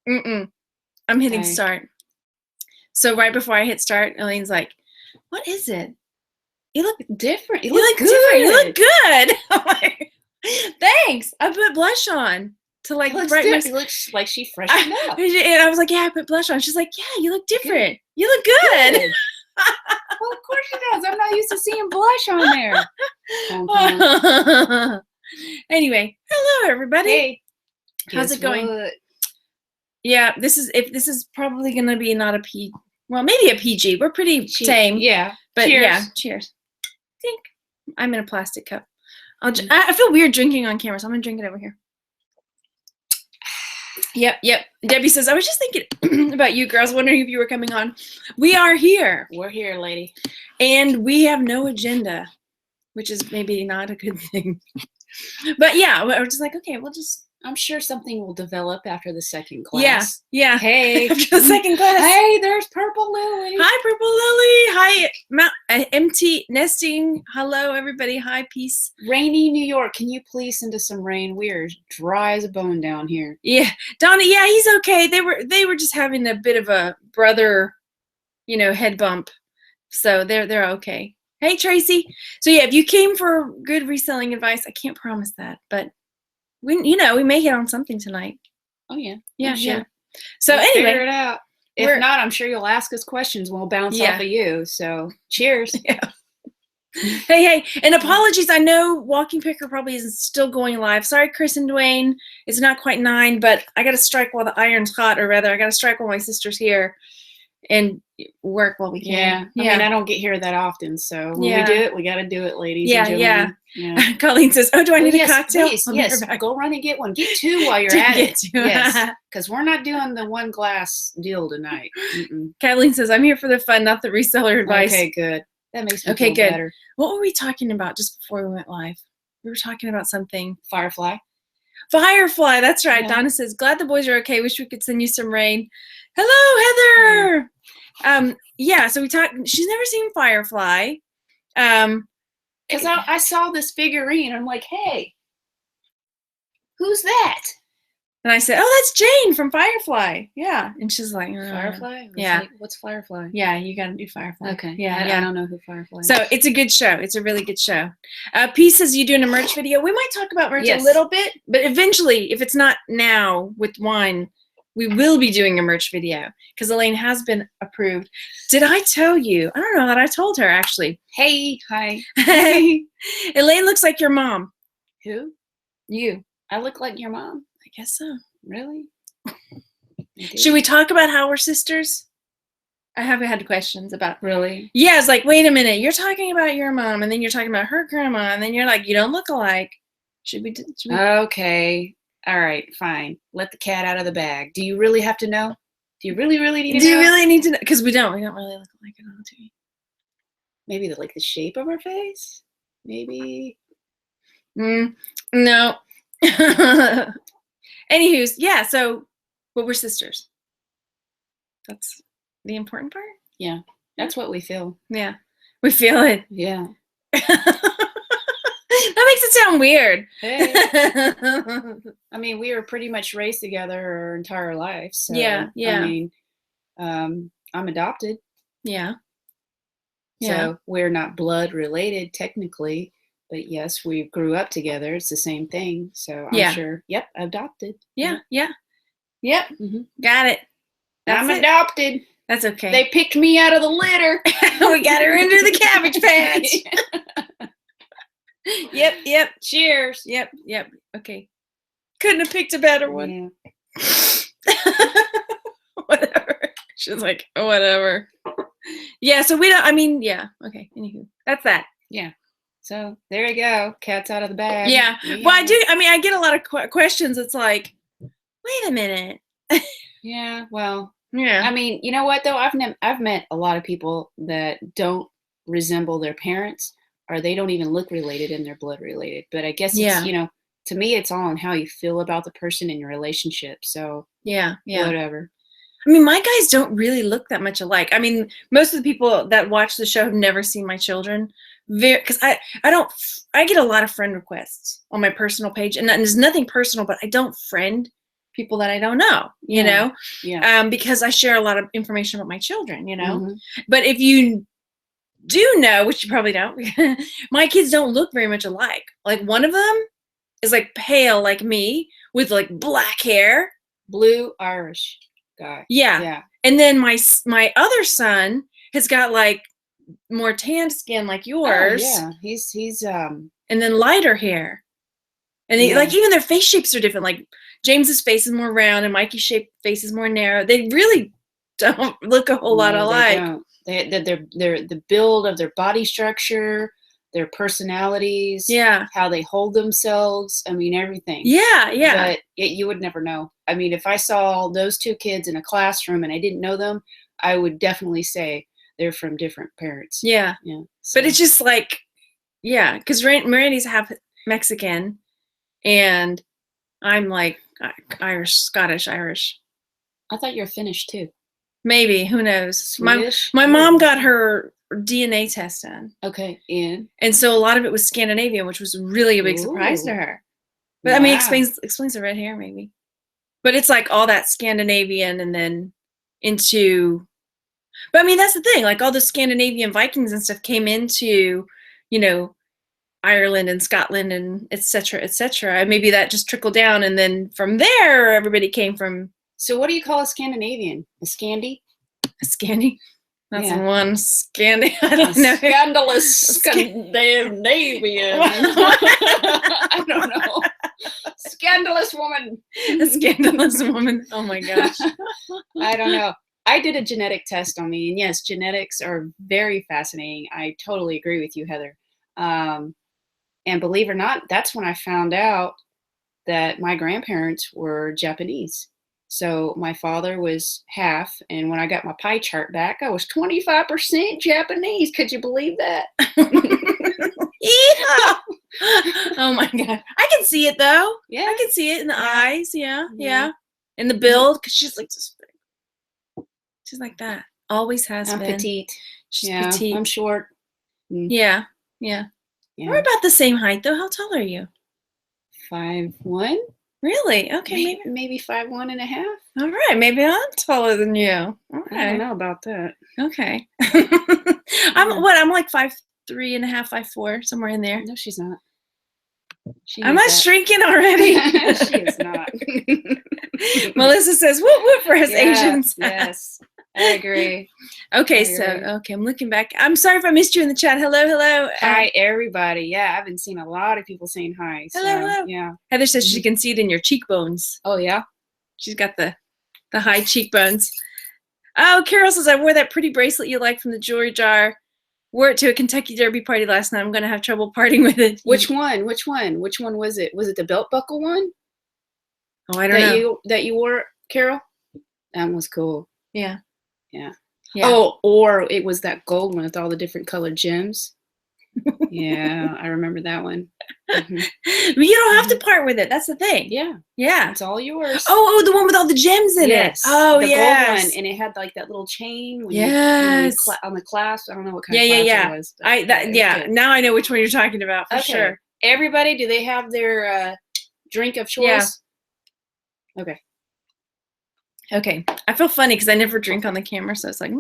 I'm hitting start. So right before I hit start, Elaine's like, "What is it? You look different. You look good. Different. You look good." I'm like, "Thanks. I put blush on to like brighten my. It looks like she freshened up." And I was like, "Yeah, I put blush on." She's like, "Yeah, you look different. Good. You look good." Well, of course she does. I'm not used to seeing blush on there. Anyway, hello everybody. Hey, how's it going? What? Yeah, this is probably gonna be not a P. Well, maybe a PG. We're pretty tame. Yeah. But cheers. Yeah, cheers. I think I'm in a plastic cup. I feel weird drinking on camera, so I'm gonna drink it over here. Yep. Debbie says, I was just thinking about you girls, wondering if you were coming on. We are here. We're here, lady. And we have no agenda, which is maybe not a good thing. But yeah, we're just like, okay, we'll just. I'm sure something will develop after the second class. Yeah. Hey. After the second class. Hey, there's Purple Lily. Hi, Purple Lily. Hi, Empty Nesting. Hello, everybody. Hi, peace. Rainy New York. Can you please send us some rain? We are dry as a bone down here. Yeah. Donnie, yeah, he's okay. They were just having a bit of a brother, head bump. So they're okay. Hey, Tracy. So yeah, if you came for good reselling advice, I can't promise that, but we may hit on something tonight. Oh yeah. Yeah. Sure. Yeah. So we'll anyway, figure it out. If not, I'm sure you'll ask us questions. We'll bounce off of you. So cheers. Yeah. Hey, and apologies. I know Walking Picker probably isn't still going live. Sorry, Chris and Dwayne. It's not quite 9, but I got to strike while the iron's hot, or rather, I got to strike while my sister's here and work while we can. Yeah. I mean, I don't get here that often, so when we do it, we got to do it, ladies and gentlemen. Yeah. Colleen says, "Oh, do I need a cocktail?" Please, yes. Go run and get one. Get 2 while you're at it. Yes, because we're not doing the 1 glass deal tonight. Kathleen says, "I'm here for the fun, not the reseller advice." Okay, good. That makes me feel better. What were we talking about just before we went live? We were talking about something. Firefly, that's right. Yeah. Donna says, "Glad the boys are okay. Wish we could send you some rain." Hello, Heather. Yeah, so we talked. She's never seen Firefly. Because I saw this figurine. I'm like, hey, who's that? And I said, "Oh, that's Jane from Firefly." Yeah, and she's like, "Firefly." Yeah. Like, what's Firefly? Yeah, you got to do Firefly. Okay. Yeah, I don't know who Firefly is. So it's a good show. It's a really good show. P says, "You doing a merch video?" We might talk about merch a little bit, but eventually, if it's not now with wine, we will be doing a merch video because Elaine has been approved. Did I tell you? I don't know that I told her, actually. Hey, hi. Elaine looks like your mom. Who? You. I look like your mom? I guess so. Really? Should we talk about how we're sisters? I have had questions about. Really? Yeah, it's like, wait a minute. You're talking about your mom, and then you're talking about her grandma, and then you're like, you don't look alike. Should we? Okay. All right, fine. Let the cat out of the bag. Do you really have to know? Do you really need to know? Do you really need to know? Because we don't really look alike at all, do we? Maybe the shape of our face? Maybe. No. Anywho's, yeah, so, but we're sisters. That's the important part? Yeah, that's what we feel. Yeah, we feel it. Yeah. That makes it sound weird. Hey. I mean, we were pretty much raised together our entire life. So, yeah. I mean, I'm adopted. Yeah. So we're not blood related technically, but yes, we grew up together. It's the same thing. So I'm sure. Yep, adopted. Yeah. Yep. Mm-hmm. Got it. I'm adopted. That's okay. They picked me out of the litter. We got her into the Cabbage Patch. Yep. Cheers. Yep. Okay. Couldn't have picked a better one. Yeah. Whatever. She's like, oh, whatever. Yeah, so we don't, I mean, yeah. Okay, anywho. That's that. Yeah. So there you go. Cat's out of the bag. Yeah. Well, I get a lot of questions. It's like, wait a minute. Yeah, well. Yeah. I mean, you know what, though? I've met a lot of people that don't resemble their parents, or they don't even look related and they're blood related. But I guess it's, to me, it's all on how you feel about the person in your relationship. So yeah, whatever. I mean, my guys don't really look that much alike. I mean, most of the people that watch the show have never seen my children. Because I get a lot of friend requests on my personal page, and there's nothing personal, but I don't friend people that I don't know, you know, Yeah. because I share a lot of information about my children, you know. Mm-hmm. But if you do know, which you probably don't, my kids don't look very much alike. Like one of them is like pale like me with like black hair. Blue Irish guy. Yeah. Yeah. And then my other son has got like more tanned skin like yours. Oh, yeah. He's and then lighter hair. And they, yeah. like even their face shapes are different. Like James's face is more round and Mikey's face is more narrow. They really don't look a whole lot alike. They don't. They're the build of their body structure, their personalities, yeah, how they hold themselves. I mean, everything. Yeah, yeah. But you would never know. I mean, if I saw those two kids in a classroom and I didn't know them, I would definitely say they're from different parents. Yeah. Yeah. So. But it's just like, yeah, because Mirandy's half Mexican, and I'm like Irish, Scottish, Irish. I thought you were Finnish too. Maybe, who knows? Swedish? My mom got her DNA test done. Okay, and so a lot of it was Scandinavian, which was really a big surprise to her. But I mean, explains the red hair maybe. But it's like all that Scandinavian and then into. But I mean, that's the thing. Like all the Scandinavian Vikings and stuff came into, you know, Ireland and Scotland and et cetera, et cetera. And maybe that just trickled down, and then from there, everybody came from. So what do you call a Scandinavian? A Scandi? A Scandi? That's one Scandi. I don't know. Scandalous Scandinavian. I don't know. Scandalous woman. A scandalous woman. Oh my gosh. I don't know. I did a genetic test on me, and yes, genetics are very fascinating. I totally agree with you, Heather. And believe it or not, that's when I found out that my grandparents were Japanese. So my father was half, and when I got my pie chart back, I was 25% Japanese. Could you believe that? Yeah. Oh my god, I can see it though. Yeah, I can see it in the eyes. Yeah, yeah, in the build, because she's like this big. She's like that. Always has been. I'm petite. She's petite. I'm short. Yeah. We're about the same height though. How tall are you? 5'1". Really? Okay. Maybe 5'1.5". All right. Maybe I'm taller than you. Okay. I don't know about that. Okay. I'm like 5'3.5", 5'4", somewhere in there. No, she's not. Am I shrinking already? She is not. Melissa says, "Whoop whoop for us Asians." Yes, I agree. Okay, I'm looking back. I'm sorry if I missed you in the chat. Hello. Hi, everybody. Yeah, I've been seeing a lot of people saying hi. So, hello. Yeah. Heather says she can see it in your cheekbones. Oh, yeah? She's got the high cheekbones. Oh, Carol says, I wore that pretty bracelet you like from the jewelry jar. Wore it to a Kentucky Derby party last night. I'm going to have trouble parting with it. Which one? Which one was it? Was it the belt buckle one? Oh, I don't know. That you wore, Carol? That was cool. Yeah. Oh, or it was that gold one with all the different colored gems. Yeah, I remember that one. Mm-hmm. You don't have to part with it. That's the thing. Yeah. It's all yours. Oh, the one with all the gems in it. Oh, the gold one, and it had like that little chain. When you on the clasp. I don't know what kind of clasp it was. Now I know which one you're talking about for sure. Everybody, do they have their drink of choice? Yeah. Okay. I feel funny because I never drink on the camera, so it's like,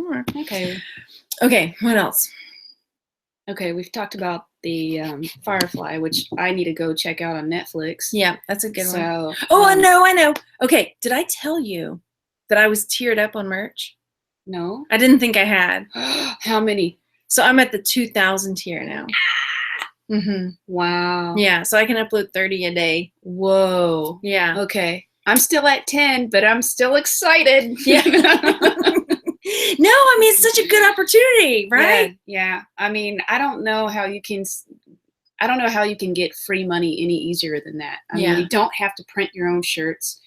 Okay, what else? Okay, we've talked about the Firefly, which I need to go check out on Netflix. Yeah, that's a good one. Oh, I know. Okay, did I tell you that I was tiered up on merch? No. I didn't think I had. How many? So I'm at the 2,000 tier now. Mm-hmm. Wow. Yeah, so I can upload 30 a day. Whoa. Yeah. Okay. I'm still at 10, but I'm still excited. Yeah. No, I mean, it's such a good opportunity, right? Yeah. I mean, I don't know how you can get free money any easier than that. I mean, you don't have to print your own shirts.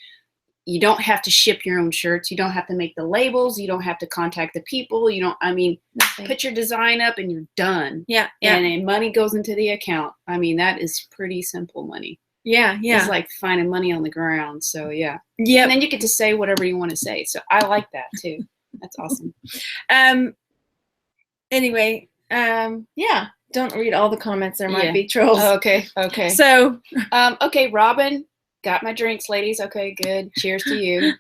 You don't have to ship your own shirts. You don't have to make the labels. You don't have to contact the people. Put your design up and you're done. Yeah. And then money goes into the account. I mean, that is pretty simple money. Yeah. It's like finding money on the ground. So, yeah. Yeah. And then you get to say whatever you want to say. So I like that too. That's awesome. Anyway, don't read all the comments. There might be trolls. Okay. So, okay, Robin Got my drinks, ladies. Okay, good. Cheers to you.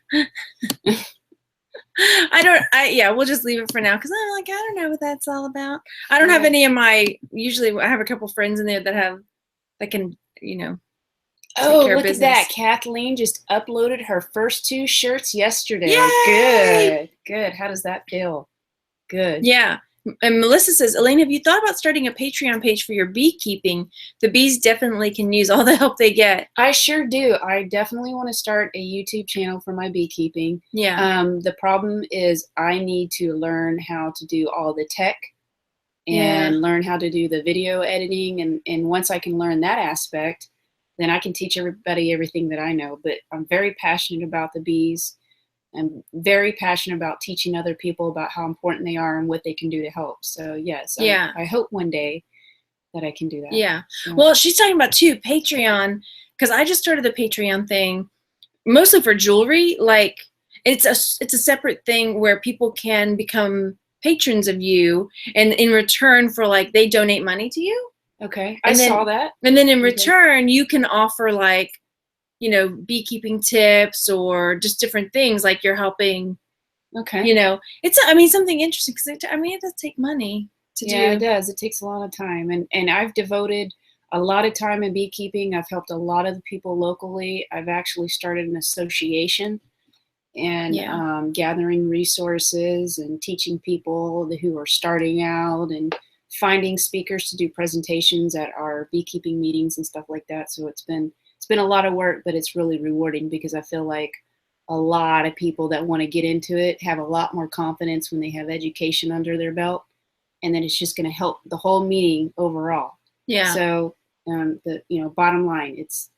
We'll just leave it for now because I don't know what that's all about. I don't have any of usually I have a couple friends in there that can, Oh, take care of look at business. that. Kathleen just uploaded her first 2 shirts yesterday. Yay! Good. How does that feel? Good. Yeah. And Melissa says, Elaine, have you thought about starting a Patreon page for your beekeeping? The bees definitely can use all the help they get. I sure do. I definitely want to start a YouTube channel for my beekeeping. Yeah. The problem is I need to learn how to do all the tech and learn how to do the video editing. And once I can learn that aspect, then I can teach everybody everything that I know. But I'm very passionate about the bees. I'm very passionate about teaching other people about how important they are and what they can do to help. So yes, I hope one day that I can do that. Yeah. Well, she's talking about too, Patreon, because I just started the Patreon thing mostly for jewelry. Like it's a separate thing where people can become patrons of you, and in return for they donate money to you. Okay. I saw that. And then in return you can offer beekeeping tips or just different things like you're helping. Okay. It's something interesting because it does take money to do. Yeah, it does. It takes a lot of time, and I've devoted a lot of time in beekeeping. I've helped a lot of the people locally. I've actually started an association and gathering resources and teaching people who are starting out and finding speakers to do presentations at our beekeeping meetings and stuff like that. So it's been a lot of work, but it's really rewarding because I feel like a lot of people that want to get into it have a lot more confidence when they have education under their belt, and then it's just going to help the whole meeting overall. Yeah. So the bottom line, it's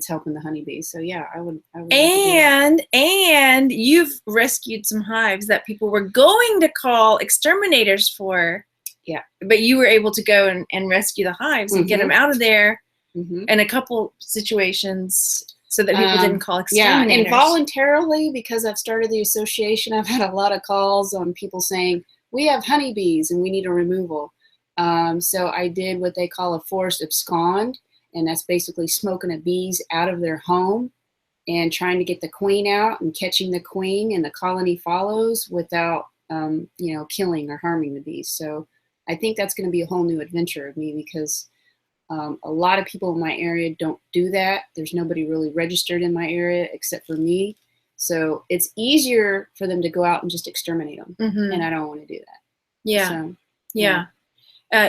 helping the honeybees. So yeah, I would and you've rescued some hives that people were going to call exterminators for. Yeah. But you were able to go and rescue the hives and get them out of there in a couple situations so that people didn't call exterminators. Yeah, involuntarily, because I've started the association, I've had a lot of calls on people saying, we have honeybees and we need a removal. So I did what they call a forced abscond, and that's basically smoking the bees out of their home and trying to get the queen out and catching the queen, and the colony follows without, killing or harming the bees. So I think that's going to be a whole new adventure of me because a lot of people in my area don't do that. There's nobody really registered in my area except for me. So it's easier for them to go out and just exterminate them. And I don't want to do that. Yeah. So, yeah.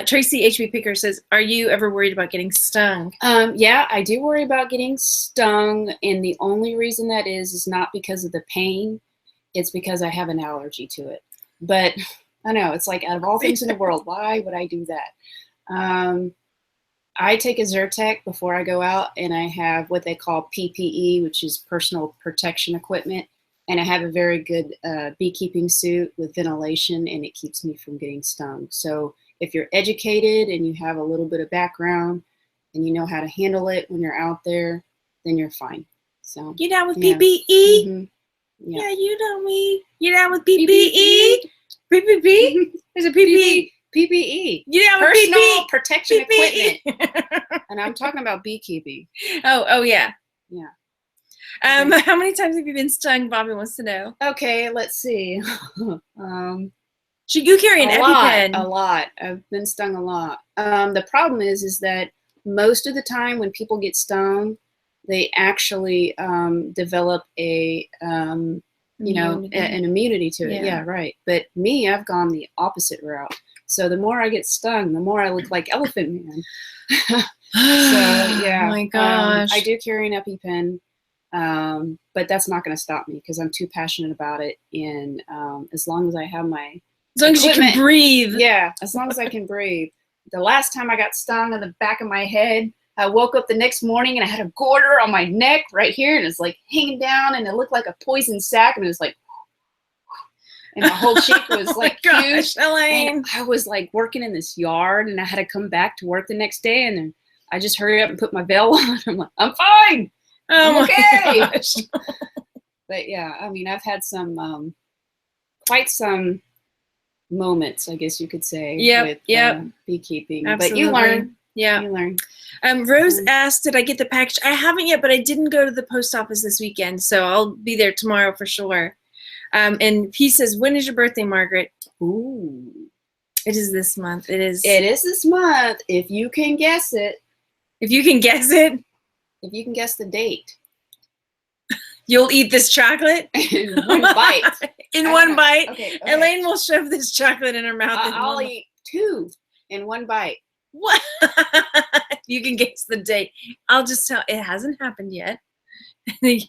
Tracy HB Picker says, are you ever worried about getting stung? Yeah, I do worry about getting stung. And the only reason that is not because of the pain. It's because I have an allergy to it. But I know it's like, out of all things in the world, why would I do that? I take a Zyrtec before I go out, and I have what they call PPE, which is personal protection equipment. And I have a very good beekeeping suit with ventilation, and it keeps me from getting stung. So if you're educated and you have a little bit of background and you know how to handle it when you're out there, then you're fine. So you down with PPE? Yeah, you know me. You down with PPE? PPE? There's a PPE. PPE. Yeah, personal protection equipment. And I'm talking about beekeeping. Oh yeah. Yeah. How many times have you been stung? Bobby wants to know. Okay, let's see. Should you carry an EpiPen? A lot. I've been stung a lot. The problem is that most of the time when people get stung, they actually develop an immunity to it. Yeah, right. But me, I've gone the opposite route. So the more I get stung, the more I look like Elephant Man. So yeah. Oh my gosh. I do carry an EpiPen, but that's not going to stop me because I'm too passionate about it. And as long as I have my as long as you can breathe. Yeah, as long as I can breathe. The last time I got stung on the back of my head, I woke up the next morning and I had a goiter on my neck right here, and it's like hanging down, and it looked like a poison sac, and it was like, and my whole cheek was like huge. Elaine. And I was like working in this yard, and I had to come back to work the next day, and then I just hurried up and put my veil on. I'm like, I'm fine. I'm okay. But yeah, I mean, I've had some quite some moments, I guess you could say, with beekeeping. Absolutely. But you learn. Yeah. You learn. Rose asked, did I get the package? I haven't yet, but I didn't go to the post office this weekend, so I'll be there tomorrow for sure. And he says, when is your birthday, Margaret? Ooh. It is this month. It is this month, if you can guess it. If you can guess it. If you can guess the date. You'll eat this chocolate? In one bite. In one bite? Okay. Elaine will shove this chocolate in her mouth. I'll eat 2 in one bite. What? You can guess the date. I'll just tell. It hasn't happened yet. Somebody's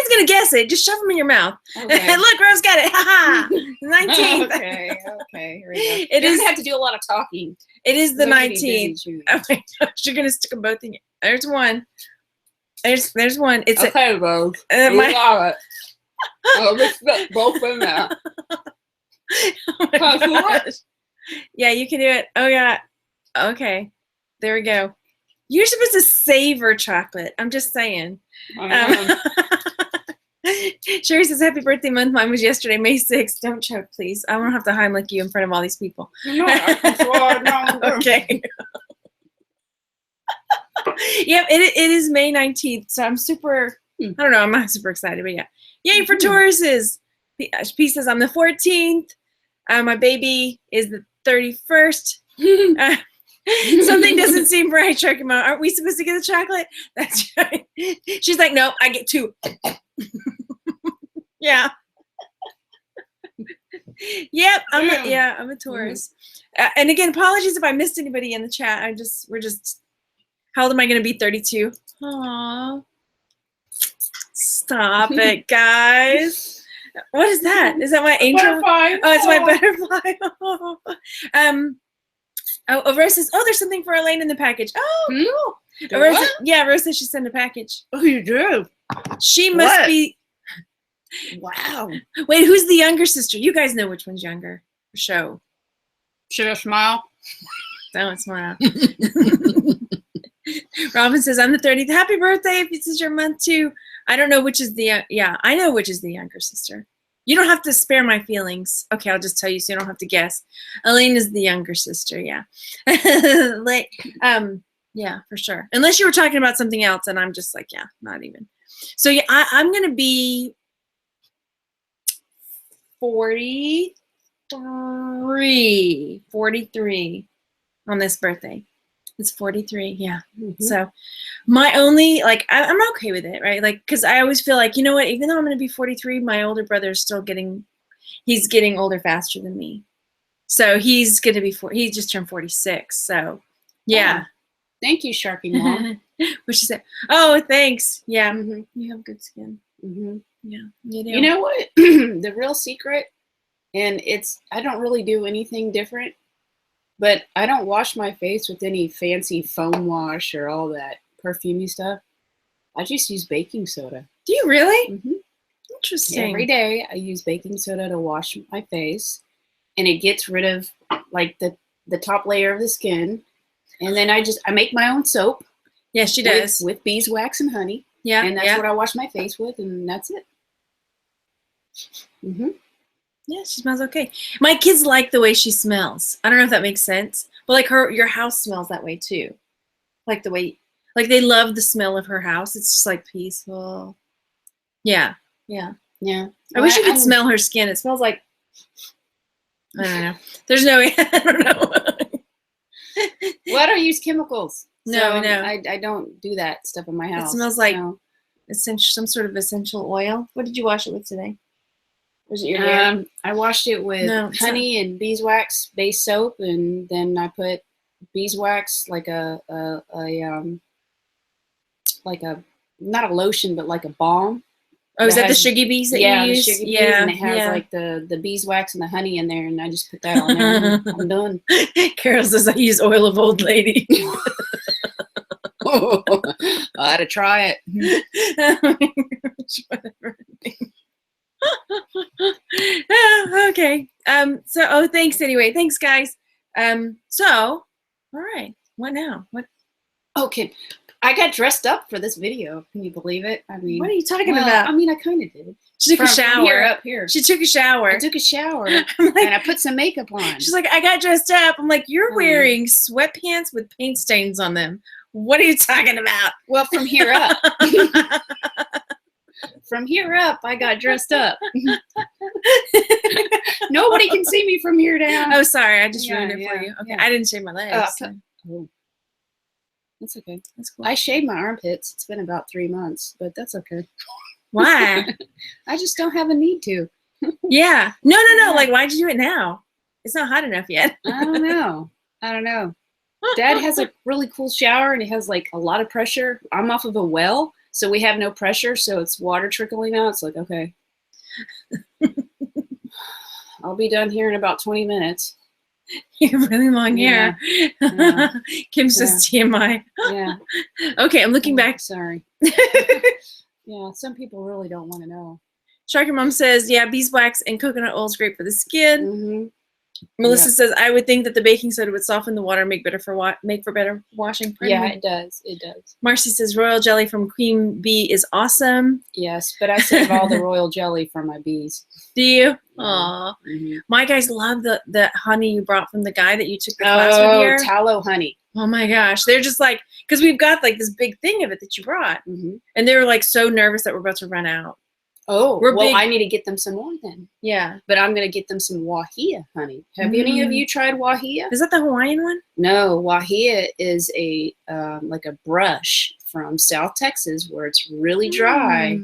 gonna guess it. Just shove them in your mouth. Okay. Look, Rose got it. Ha ha. 19th. Okay. Here we go. It You're is. gonna have to do a lot of talking. It is the 19th. Oh my gosh, you're gonna stick them both in. There's one. There's one. It's okay, Rose. My got it. I'll just spit both in there. Oh my gosh. Yeah, you can do it. Oh yeah. Okay. There we go. You're supposed to savor chocolate. I'm just saying. Sherry says, happy birthday month. Mine was yesterday, May 6th. Don't choke, please. I won't have to Heimlich you in front of all these people. No, I can swallow it down. Okay. Yep, it is May 19th. So I'm super, I don't know, I'm not super excited, but yeah. Yay for Tauruses. P says, I'm the 14th. My baby is the 31st. Something doesn't seem right, Sharkimo. Aren't we supposed to get the chocolate? That's right. She's like, nope, I get 2. Yeah. Yep. I'm a Taurus. And again, apologies if I missed anybody in the chat. We're just. How old am I going to be? 32. Aww. Stop it, guys. What is that? Is that my angel? Butterfly. Oh, it's my butterfly. Rose says, oh, there's something for Elaine in the package. Oh, cool. Rose says she sent a package. Oh, you do? She must be. Wow. Wait, who's the younger sister? You guys know which one's younger. Show. Should I smile? Don't smile. Robin says, I'm the 30th. Happy birthday if this is your month too. I don't know which is the, I know which is the younger sister. You don't have to spare my feelings. Okay, I'll just tell you so you don't have to guess. Elaine is the younger sister, yeah. Yeah, for sure. Unless you were talking about something else and I'm just like, yeah, not even. So yeah, I'm going to be 43 on this birthday. It's 43, yeah. Mm-hmm. So my only, I'm okay with it, right? Because I always feel like, you know what, even though I'm going to be 43, my older brother is still getting older faster than me. So he's going to be, he just turned 46, so yeah. Oh, thank you, Sharpie Mom. What she said? Oh, thanks. Yeah, you have good skin. Mm-hmm. Yeah, you do. You know what? The real secret, and I don't really do anything different. But I don't wash my face with any fancy foam wash or all that perfumey stuff. I just use baking soda. Do you really? Mm-hmm. Interesting. Every day I use baking soda to wash my face. And it gets rid of the top layer of the skin. And then I make my own soap. Yeah, she does. With beeswax and honey. Yeah. And that's what I wash my face with, and that's it. Mm-hmm. Yeah, she smells okay. My kids like the way she smells. I don't know if that makes sense. But your house smells that way too. Like the way, they love the smell of her house. It's just peaceful. Yeah. Yeah. Yeah. I wish you could smell her skin. It smells like, I don't know. There's no way. I don't know. Well, I don't use chemicals. No, so no. I don't do that stuff in my house. It smells like some sort of essential oil. What did you wash it with today? Was it your hair? I washed it with honey and beeswax base soap, and then I put beeswax like a not a lotion, but like a balm. Oh, is that the Sugar Bees that you use? The Sugar Bees, and it has the beeswax and the honey in there, and I just put that on there, and I'm done. Carol says I use oil of old lady. I had to try it. Whatever. Okay. Thanks anyway. Thanks, guys. All right. What now? What? Okay. I got dressed up for this video. Can you believe it? I mean, what are you talking about? I mean, I kind of did. She took a shower. From here up here. She took a shower. I took a shower and I put some makeup on. She's like, I got dressed up. I'm like, you're wearing sweatpants with paint stains on them. What are you talking about? Well, from here up. From here up, I got dressed up. Nobody can see me from here down. Oh, sorry. I just ruined it for you. Okay. I didn't shave my legs. Oh. That's okay. That's cool. I shaved my armpits. It's been about 3 months, but that's okay. Why? I just don't have a need to. Yeah. No. Like, why'd you do it now? It's not hot enough yet. I don't know. Dad has a really cool shower and it has like a lot of pressure. I'm off of a well, so we have no pressure, so it's water trickling out. It's like, okay. I'll be done here in about 20 minutes. You have really long hair. Yeah. Kim says TMI. Yeah. Okay, I'm looking back. Sorry. Yeah, some people really don't want to know. Sharky Mom says, yeah, beeswax and coconut oil is great for the skin. Mm-hmm. Melissa says, I would think that the baking soda would soften the water, make for better washing. Yeah, it does. It does. Marcy says, royal jelly from Queen Bee is awesome. Yes, but I save all the royal jelly for my bees. Do you? Aw. Mm-hmm. My guys love the honey you brought from the guy that you took the class with here. Tallow honey. Oh my gosh. They're just like, because we've got like this big thing of it that you brought. Mm-hmm. And they were like so nervous that we're about to run out. Oh, well, I need to get them some more then. Yeah. But I'm going to get them some wahia honey. Have any of you tried wahia? Is that the Hawaiian one? No, wahia is a like a brush from South Texas where it's really dry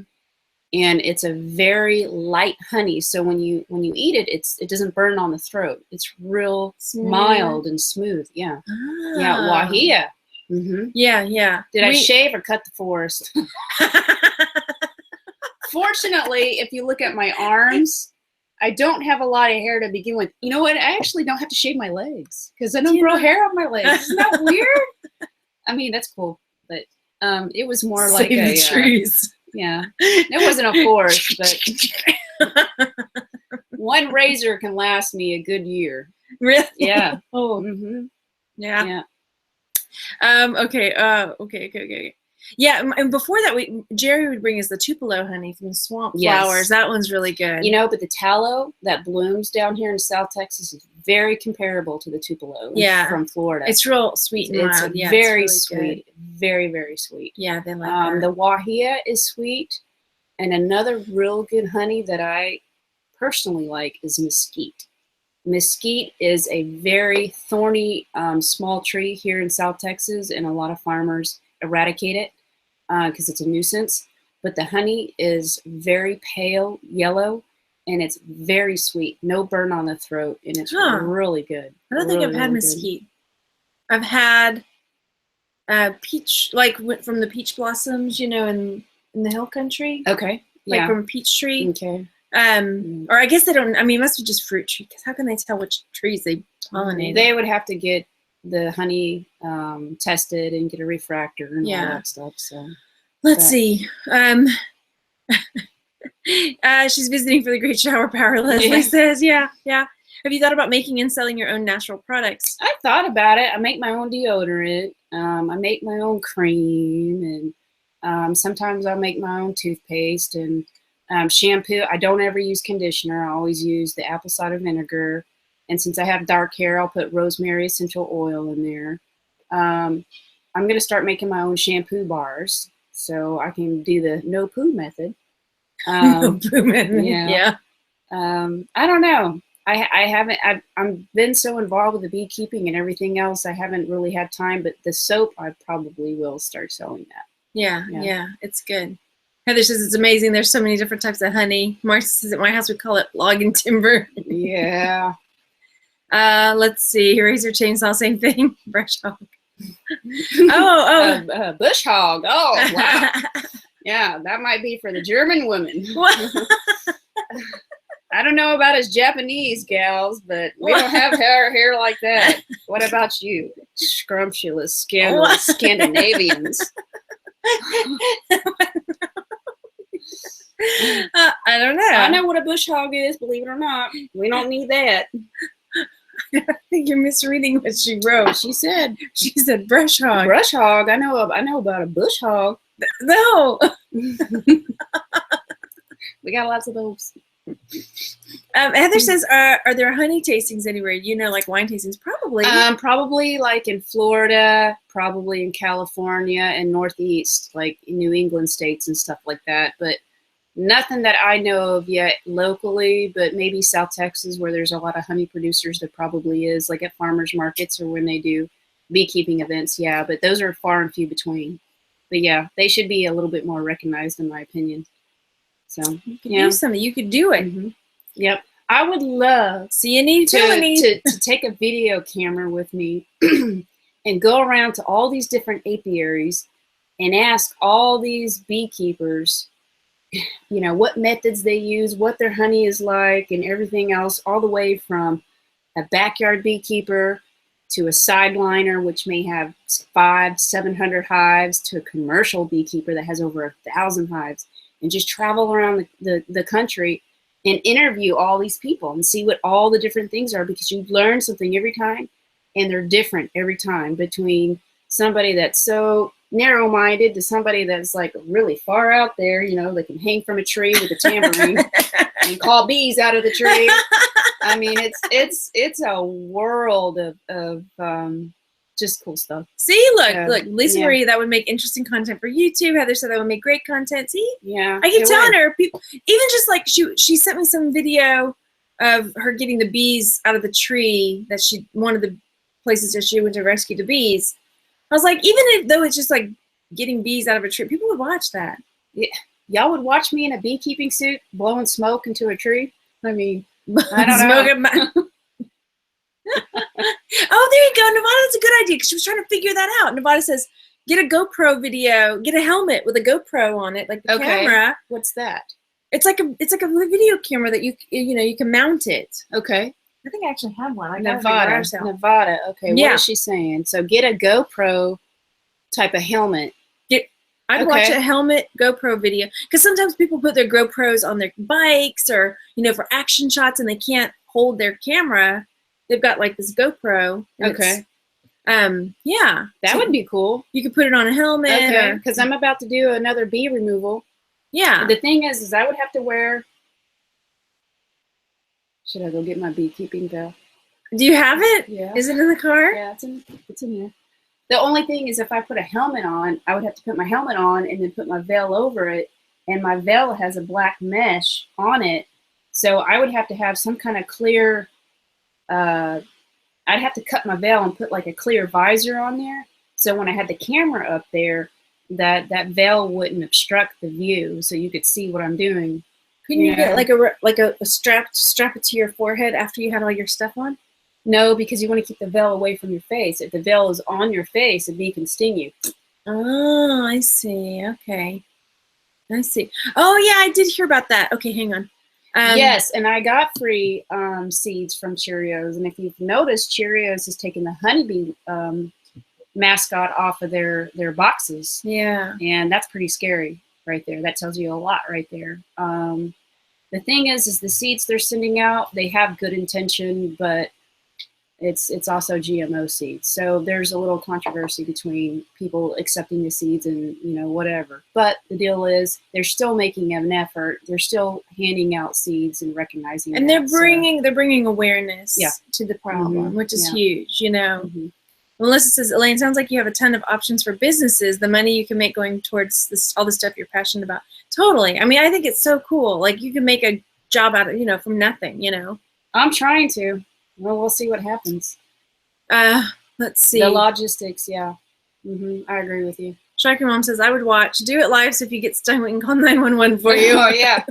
and it's a very light honey. So when you eat it, it doesn't burn on the throat. It's real mild and smooth. Yeah. Ah. Yeah, wahia. Mm-hmm. Yeah. Did I shave or cut the forest? Fortunately, if you look at my arms, I don't have a lot of hair to begin with. You know what? I actually don't have to shave my legs because I don't grow hair on my legs. Isn't that weird? I mean, that's cool, but it was more like the trees. Yeah, it wasn't a forest, but one razor can last me a good year. Really? Yeah. Oh. Mm-hmm. Yeah. Okay. Yeah, and before that, Jerry would bring us the Tupelo honey from the swamp flowers. That one's really good. You know, but the tallow that blooms down here in South Texas is very comparable to the Tupelo from Florida. It's real sweet and mild. It's very sweet. Very, very sweet. Yeah, they like that. The wahia is sweet. And another real good honey that I personally like is mesquite. Mesquite is a very thorny small tree here in South Texas, and a lot of farmers eradicate it because it's a nuisance, but the honey is very pale yellow and it's very sweet, no burn on the throat, and it's really good. I don't think I've had mesquite. I've had peach, like from the peach blossoms, you know, in the hill country. Okay. Like from a peach tree. Okay. Or I guess they don't, I mean, it must be just fruit tree, because how can they tell which trees they pollinate? They would have to get the honey tested and get a refractor and all that stuff. So let's see. She's visiting for the great shower power, Leslie says. Yeah. Have you thought about making and selling your own natural products? I thought about it. I make my own deodorant. I make my own cream, and sometimes I make my own toothpaste and shampoo. I don't ever use conditioner. I always use the apple cider vinegar. And since I have dark hair, I'll put rosemary essential oil in there. I'm going to start making my own shampoo bars so I can do the no poo method. No poo method. Yeah. I don't know. I've been so involved with the beekeeping and everything else. I haven't really had time, but the soap, I probably will start selling that. Yeah. It's good. Heather says it's amazing. There's so many different types of honey. Marcia says at my house we call it log and timber. Yeah. Let's see. Razor chainsaw, same thing. Brush hog. Bush hog. Oh, wow. Yeah, that might be for the German women. I don't know about us Japanese gals, but we don't have hair like that. What about you? Scrumptious, scandalous Scandinavians. I don't know. I know what a bush hog is, believe it or not. We don't need that. I think you're misreading what she wrote. She said brush hog. Brush hog. I know about a bush hog. No. We got lots of those. Heather says, are there honey tastings anywhere? Like wine tastings? Probably. Probably like in Florida, probably in California and Northeast, like in New England states and stuff like that. But nothing that I know of yet locally, but maybe South Texas where there's a lot of honey producers, there probably is, like at farmers markets or when they do beekeeping events. Yeah, but those are far and few between. But yeah, they should be a little bit more recognized in my opinion. So you could do something. You could do it. Mm-hmm. Yep. I would love to take a video camera with me and go around to all these different apiaries and ask all these beekeepers, what methods they use, what their honey is like, and everything else, all the way from a backyard beekeeper to a sideliner, which may have 500-700 hives, to a commercial beekeeper that has over 1,000 hives, and just travel around the country and interview all these people and see what all the different things are, because you learn something every time, and they're different every time, between somebody that's so narrow-minded to somebody that's like really far out there, they can hang from a tree with a tambourine and call bees out of the tree. I mean, it's a world of just cool stuff. See, look, Lisa Marie, that would make interesting content for YouTube. Heather said that would make great content. See? Yeah. I keep telling her, people, even just like she sent me some video of her getting the bees out of the tree, one of the places that she went to rescue the bees. I was like, even though it's just like getting bees out of a tree, people would watch that. Yeah. Y'all would watch me in a beekeeping suit blowing smoke into a tree? I mean, I don't know. Oh, there you go. Nevada, that's a good idea, because she was trying to figure that out. Nevada says, get a GoPro video, get a helmet with a GoPro on it, like the camera. What's that? It's like a video camera that you can mount it. Okay. I think I actually have one. Nevada. Okay. Yeah. What is she saying? So get a GoPro type of helmet. I'd watch a helmet GoPro video, because sometimes people put their GoPros on their bikes or for action shots, and they can't hold their camera. They've got like this GoPro. Okay. Yeah. That would be cool. You could put it on a helmet. Okay. Because I'm about to do another bee removal. Yeah. The thing is I would have to wear. Should I go get my beekeeping veil? Do you have it? Yeah. Is it in the car? Yeah, it's in here. The only thing is, if I put a helmet on, I would have to put my helmet on and then put my veil over it. And my veil has a black mesh on it. So I would have to have some kind of clear, I'd have to cut my veil and put like a clear visor on there. So when I had the camera up there, that veil wouldn't obstruct the view, so you could see what I'm doing. Couldn't you get like a strap it to your forehead after you had all your stuff on? No, because you want to keep the veil away from your face. If the veil is on your face, a bee can sting you. Oh, I see. Okay. I see. Oh, yeah, I did hear about that. Okay, hang on. Yes, and I got free seeds from Cheerios. And if you've noticed, Cheerios has taken the honeybee mascot off of their boxes. Yeah. And that's pretty scary right there. That tells you a lot right there. The thing is the seeds they're sending out, they have good intention, but it's also GMO seeds. So there's a little controversy between people accepting the seeds and, whatever. But the deal is they're still making an effort. They're still handing out seeds and recognizing and they're bringing awareness Yeah. to the problem, which is Yeah. huge, Melissa says, Elaine, sounds like you have a ton of options for businesses, the money you can make going towards all the stuff you're passionate about. Totally. I mean, I think it's so cool. Like, you can make a job out of, from nothing, I'm trying to. Well, we'll see what happens. Let's see. The logistics, yeah. I agree with you. Striker Mom says, I would watch. Do it live, so if you get stung, we can call 911 for you. Oh, yeah.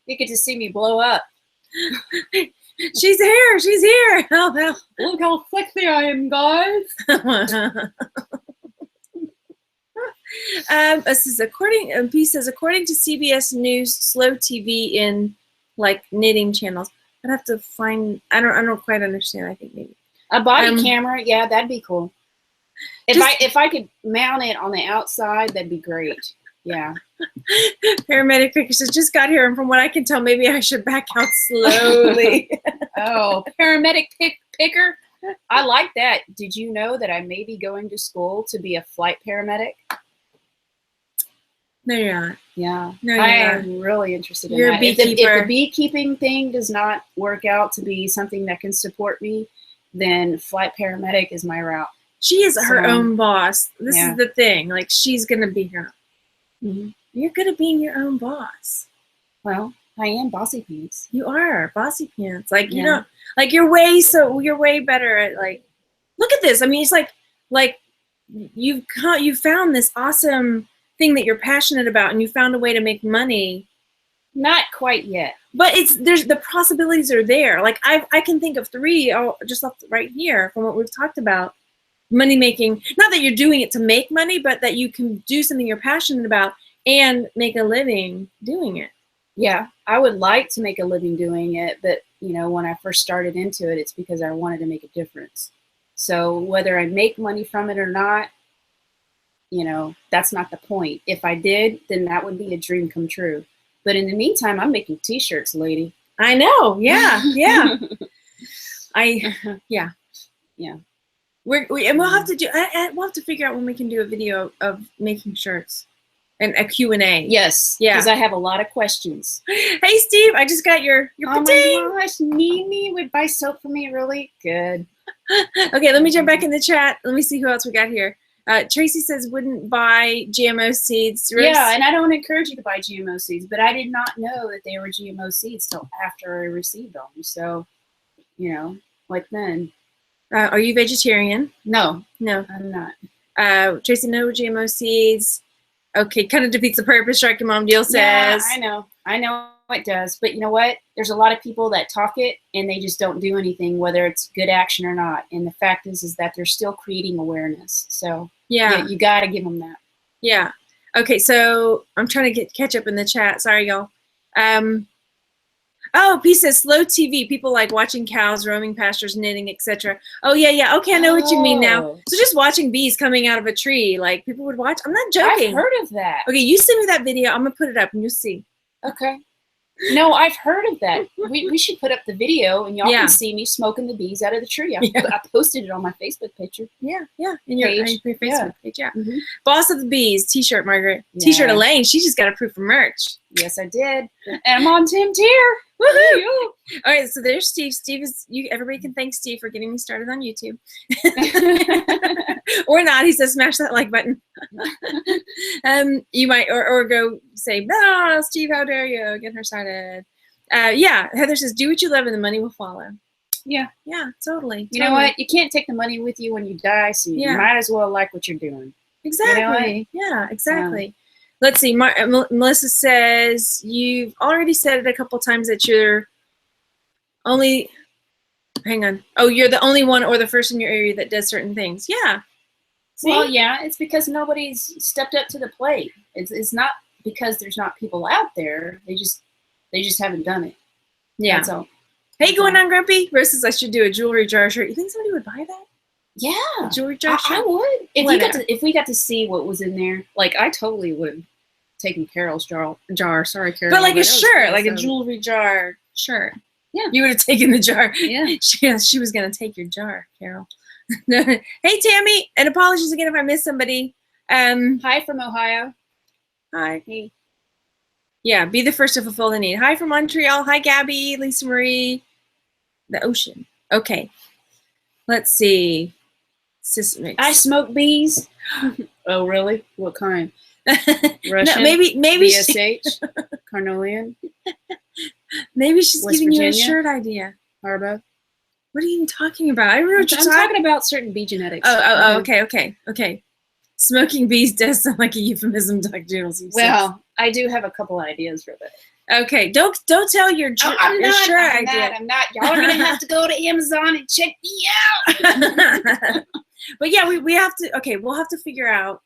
You get to see me blow up. She's here. She's here. Look how sexy I am, guys. This is according to CBS News, slow TV in like knitting channels. I'd have to find. I don't quite understand. I think maybe a body camera. Yeah, that'd be cool. If I could mount it on the outside, that'd be great. Yeah. Paramedic Picker says, just got here, and from what I can tell, maybe I should back out slowly. Oh, paramedic picker. I like that. Did you know that I may be going to school to be a flight paramedic? No, you're not. Yeah. No, you're I not. am really interested in You're that. a beekeeper. If the beekeeping thing does not work out to be something that can support me, then flight paramedic is my route. She is her own boss. This Yeah. is the thing. Like, she's going to be her. Mm-hmm. You're good at being your own boss. Well, I am bossy pants. You are bossy pants. Like, you know, like you're way better at, like, look at this. I mean, it's like you've found this awesome thing that you're passionate about, and you found a way to make money. Not quite yet. But there's the possibilities are there. Like, I can think of 3 just off right here from what we've talked about. Money making, not that you're doing it to make money, but that you can do something you're passionate about and make a living doing it. Yeah, I would like to make a living doing it, but you know, when I first started into it, it's because I wanted to make a difference. So whether I make money from it or not, you know, that's not the point. If I did, then that would be a dream come true. But in the meantime, I'm making t-shirts, lady. I know. Yeah. Yeah. Yeah. We'll have to do. We'll have to figure out when we can do a video of making shirts and a Q&A. Yes. Yeah. Because I have a lot of questions. Hey, Steve, I just got your Oh my gosh, Mimi would buy soap for me. Really good. Okay, let me jump back in the chat. Let me see who else we got here. Tracy says wouldn't buy GMO seeds. Yeah, and I don't encourage you to buy GMO seeds, but I did not know that they were GMO seeds till after I received them. So, you know, like then. Are you vegetarian? No, I'm not. Tracy, no GMO seeds. Okay, kind of defeats the purpose. Strike Your Mom Deal says. Yeah, I know it does. But you know what? There's a lot of people that talk it and they just don't do anything, whether it's good action or not. And the fact is that they're still creating awareness. So yeah, you got to give them that. Yeah. Okay, so I'm trying to catch up in the chat. Sorry, y'all. Oh, P says slow TV. People like watching cows, roaming pastures, knitting, etc. Oh, yeah. Okay, I know what you mean now. So just watching bees coming out of a tree, like people would watch. I'm not joking. I've heard of that. Okay, you send me that video. I'm gonna put it up and you'll see. Okay. No, I've heard of that. We should put up the video and y'all can see me smoking the bees out of the tree. I posted it on my Facebook picture. Yeah. In your Facebook page, yeah. Mm-hmm. Boss of the Bees t-shirt, Margaret. Yeah. T-shirt Elaine. She just got approved for merch. Yes, I did. And I'm on Tim Tier. Woohoo! All right, so there's Steve. Steve is everybody can thank Steve for getting me started on YouTube. Or not. He says smash that like button. You might or go say, no, Steve, how dare you get her started. Yeah, Heather says do what you love and the money will follow. Yeah, totally. You know what? You can't take the money with you when you die, so you might as well like what you're doing. Exactly. You know exactly. Let's see. Melissa says you've already said it a couple times that you're only. Hang on. Oh, you're the only one or the first in your area that does certain things. Yeah. See? Well, yeah, it's because nobody's stepped up to the plate. It's not because there's not people out there. They just haven't done it. Yeah. That's all. Hey, going on, Grumpy? Versus I should do a jewelry jar shirt. You think somebody would buy that? Yeah. A jewelry jar shirt? I would. If we got to see what was in there, like I totally would have taken Carol's jar. Sorry, Carol. But like a shirt, like a jewelry jar shirt. Yeah. You would have taken the jar. Yeah. She was going to take your jar, Carol. Hey, Tammy. And apologies again if I missed somebody. Hi from Ohio. Hi. Hey. Yeah, be the first to fulfill the need. Hi from Montreal. Hi, Gabby, Lisa Marie. The ocean. Okay. Let's see. I smoke bees. Oh, really? What kind? Russian? No, maybe BSH? Carnelian? Maybe she's West giving Virginia? you a shirt idea. Harbo? What are you even talking about? I don't know what you're talking about certain bee genetics. Oh, okay. Smoking bees does sound like a euphemism, Dr. Doodles. Well, I do have a couple ideas for that. Okay, don't tell your shirt idea. I'm not. Y'all are gonna have to go to Amazon and check me out. But yeah, we have to. Okay, we'll have to figure out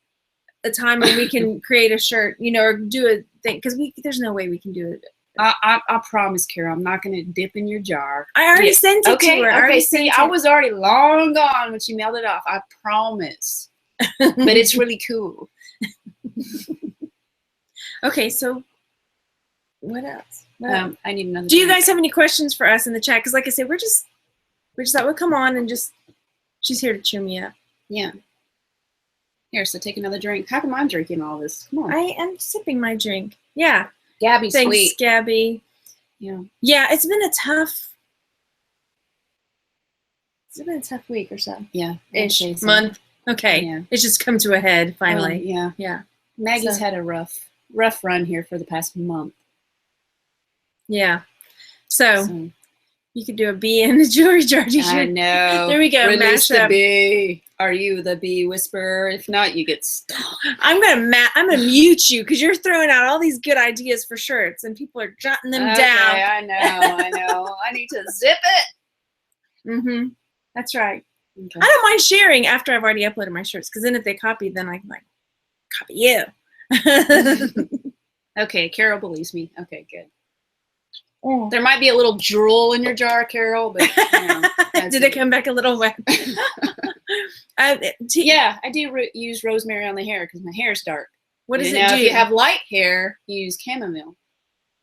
a time when we can create a shirt, or do a thing because there's no way we can do it. I promise, Carol, I'm not gonna dip in your jar. I already sent it to her. Okay. See, I was already long gone when she mailed it off. I promise. But it's really cool. Okay, so what else? I need another. Do you guys have any questions for us in the chat? Because like I said, we just thought we'd come on and just, she's here to cheer me up. Yeah. Here, so take another drink. How come I'm drinking all this? Come on. I am sipping my drink. Yeah. Gabby's Thanks, sweet. Gabby. Yeah. Yeah, it's been a tough week or so. Yeah. Ish. Month. Okay. Yeah. It's just come to a head finally. Yeah. Yeah. Maggie's had a rough run here for the past month. Yeah. So you could do a bee in a jewelry jar t-shirt. I know. There we go. Release Mash the up. bee. Are you the bee whisperer? If not, you get stuck. I'm gonna mute you because you're throwing out all these good ideas for shirts and people are jotting them down. I know. I need to zip it. Mm-hmm. That's right. Okay. I don't mind sharing after I've already uploaded my shirts because then if they copy, then I can like copy you. Okay, Carol believes me. Okay, good. Oh. There might be a little drool in your jar, Carol, but did it come back a little wet? Yeah, I do use rosemary on the hair because my hair is dark. What does it do? If you have light hair, you use chamomile.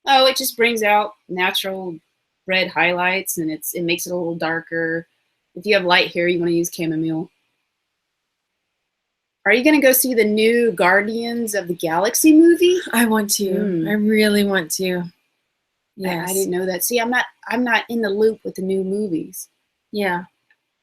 Oh, it just brings out natural red highlights and it makes it a little darker. If you have light hair, you want to use chamomile. Are you going to go see the new Guardians of the Galaxy movie? I want to. I really want to. Yes. I didn't know that. See, I'm not in the loop with the new movies. Yeah.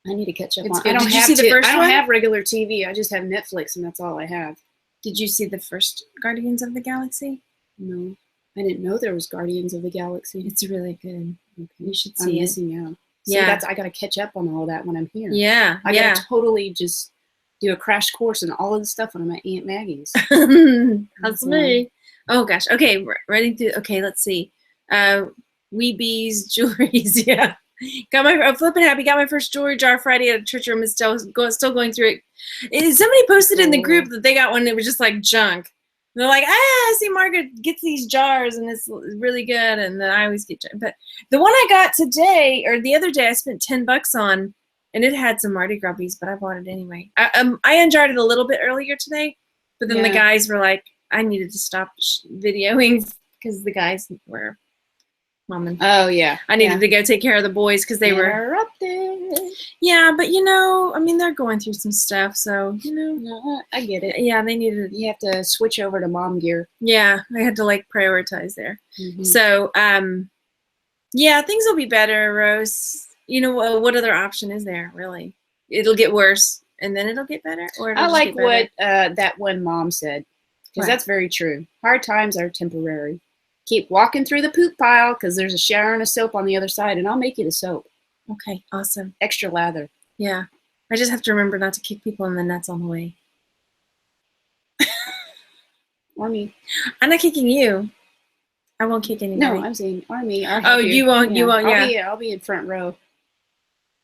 I need to catch up on. Did you see the first one? I don't have regular TV. I just have Netflix, and that's all I have. Did you see the first Guardians of the Galaxy? No, I didn't know there was Guardians of the Galaxy. It's really good. Okay. You should see I'm it. missing out. See, Yeah, I got to catch up on all that when I'm here. Yeah, I got to totally just do a crash course in all of the stuff when I'm at Aunt Maggie's. That's me. Oh gosh. Okay, ready to. Okay, let's see. Wee Bees jewelries. Yeah. I'm flipping happy. Got my first jewelry jar Friday at a church room. Is still going through it. Somebody posted in the group that they got one that was just like junk. And they're like, I see Margaret gets these jars and it's really good. And then I always get junk. But the one I got today or the other day, I spent $10 on, and it had some Mardi Gras bees, but I bought it anyway. I unjarred it a little bit earlier today, but then the guys were like, I needed to stop videoing because the guys were. Mom oh yeah, I needed to go take care of the boys because they were interrupted. Yeah, but I mean, they're going through some stuff, so No, I get it. Yeah, they needed. You have to switch over to mom gear. Yeah, I had to like prioritize there. So, yeah, things will be better, Rose. What other option is there? Really, it'll get worse and then it'll get better. Or I like what that one mom said because that's very true. Hard times are temporary. Keep walking through the poop pile because there's a shower and a soap on the other side, and I'll make you the soap. Okay, awesome. Extra lather. Yeah. I just have to remember not to kick people in the nuts on the way. Or me. I'm not kicking you. I won't kick anybody. No, I'm saying or me. Oh, you won't. You won't. Yeah. I'll be in front row.